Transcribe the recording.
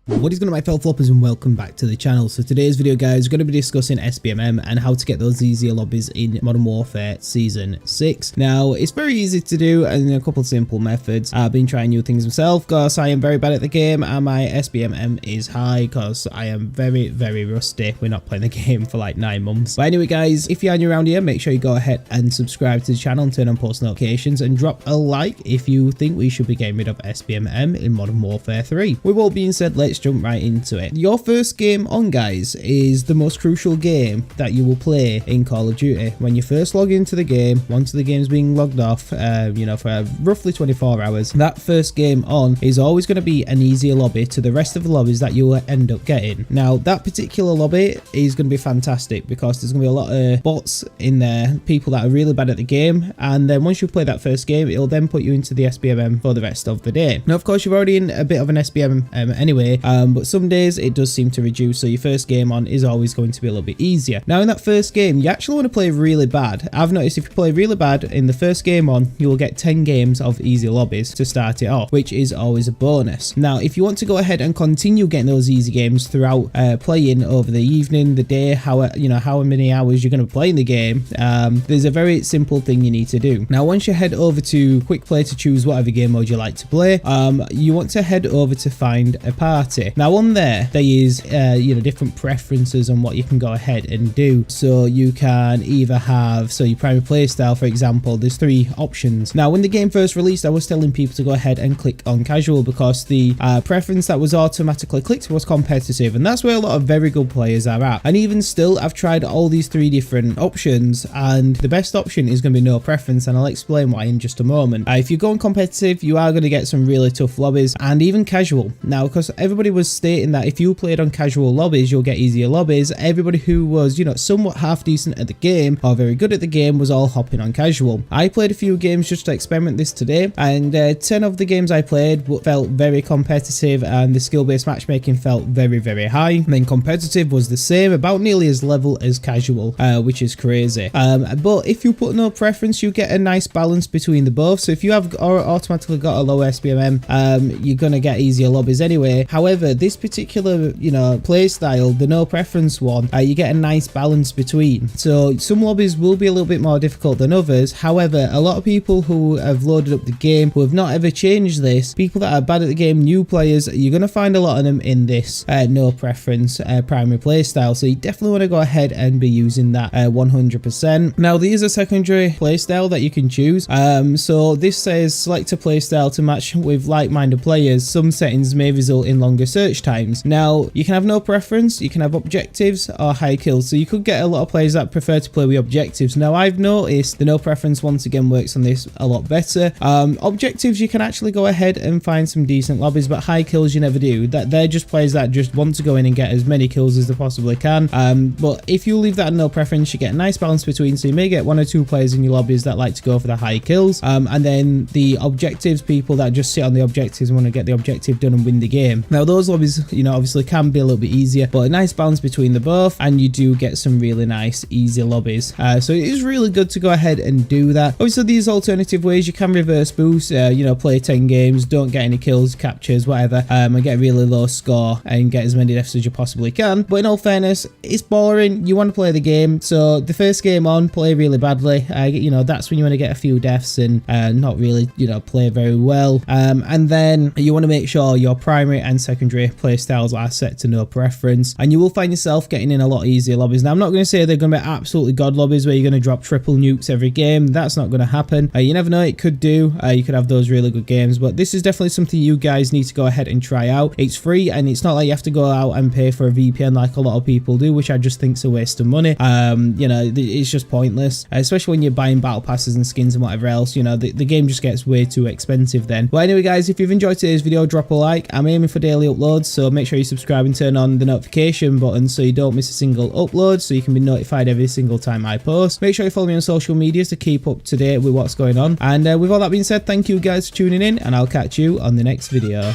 What is going on, my fellow floppers, and welcome back to the channel. So today's video, guys, we're going to be discussing SBMM and how to get those easier lobbies in Modern Warfare Season 6. Now, it's very easy to do and a couple of simple methods. I've been trying new things myself because I am very bad at the game and my SBMM is high because I am very, very rusty. We're not playing the game for like 9 months. But anyway, guys, if you're new around here, make sure you go ahead and subscribe to the channel and turn on post notifications and drop a like if you think we should be getting rid of SBMM in Modern Warfare 3. With all being said, let's jump right into it. Your first game on, guys, is the most crucial game that you will play in Call of Duty. When you first log into the game, once the game's being logged off, for roughly 24 hours, that first game on is always going to be an easier lobby to the rest of the lobbies that you will end up getting. Now, that particular lobby is going to be fantastic because there's going to be a lot of bots in there, people that are really bad at the game, and then once you play that first game, it'll then put you into the SBMM for the rest of the day. Now, of course, you're already in a bit of an SBMM anyway, but some days it does seem to reduce, so your first game on is always going to be a little bit easier. Now, in that first game, you actually want to play really bad. I've noticed if you play really bad in the first game on, you will get 10 games of easy lobbies to start it off, which is always a bonus. Now, if you want to go ahead and continue getting those easy games throughout playing over the evening, the day, how many hours you're going to play in the game, there's a very simple thing you need to do. Now, once you head over to quick play to choose whatever game mode you like to play, you want to head over to find a party. Now, on there is different preferences on what you can go ahead and do. So you can either have your primary play style, for example. There's 3 options. Now, when the game first released, I was telling people to go ahead and click on casual because the preference that was automatically clicked was competitive, and that's where a lot of very good players are at. And even still, I've tried all these 3 different options, and the best option is going to be no preference, and I'll explain why in just a moment. If you're going competitive, you are going to get some really tough lobbies, and even casual. Now, because everybody was stating that if you played on casual lobbies, you'll get easier lobbies, everybody who was, somewhat half decent at the game or very good at the game was all hopping on casual. I played a few games just to experiment this today, and 10 of the games I played felt very competitive, and the skill-based matchmaking felt very, very high. And then competitive was the same, about nearly as level as casual, which is crazy. But if you put no preference, you get a nice balance between the both. So if you have automatically got a low SBMM, you're gonna get easier lobbies anyway. However, this particular play style, the no preference one, you get a nice balance between. So some lobbies will be a little bit more difficult than others. However, a lot of people who have loaded up the game who have not ever changed this, people that are bad at the game, new players, you're going to find a lot of them in this no preference primary play style. So you definitely want to go ahead and be using that 100%. Now, there is a secondary play style that you can choose. So this says select a play style to match with like-minded players. Some settings may result in longer search times. Now, you can have no preference, you can have objectives or high kills. So you could get a lot of players that prefer to play with objectives. Now, I've noticed the no preference once again works on this a lot better. Objectives, you can actually go ahead and find some decent lobbies, but high kills you never do. They're just players that just want to go in and get as many kills as they possibly can. But if you leave that no preference, you get a nice balance between. So you may get 1 or 2 players in your lobbies that like to go for the high kills, and then the objectives, people that just sit on the objectives and want to get the objective done and win the game. Now, those lobbies, obviously can be a little bit easier, but a nice balance between the both, and you do get some really nice easy lobbies. So it is really good to go ahead and do that. Obviously, these alternative ways, you can reverse boost, play 10 games, don't get any kills, captures, whatever, and get a really low score and get as many deaths as you possibly can. But in all fairness, it's boring. You want to play the game, so the first game on, play really badly. That's when you want to get a few deaths and not really, play very well. And then you want to make sure your primary and secondary play styles are set to no preference, and you will find yourself getting in a lot easier lobbies. Now, I'm not going to say they're going to be absolutely god lobbies where you're going to drop triple nukes every game. That's not going to happen. You never know, it could do. You could have those really good games, but this is definitely something you guys need to go ahead and try out. It's free, and it's not like you have to go out and pay for a VPN like a lot of people do, which I just think is a waste of money. It's just pointless, especially when you're buying battle passes and skins and whatever else. The game just gets way too expensive then. But anyway, guys, if you've enjoyed today's video, drop a like. I'm aiming for daily uploads, so make sure you subscribe and turn on the notification button so you don't miss a single upload, so you can be notified every single time I post. Make sure you follow me on social media to keep up to date with what's going on. And with all that being said, thank you guys for tuning in, and I'll catch you on the next video.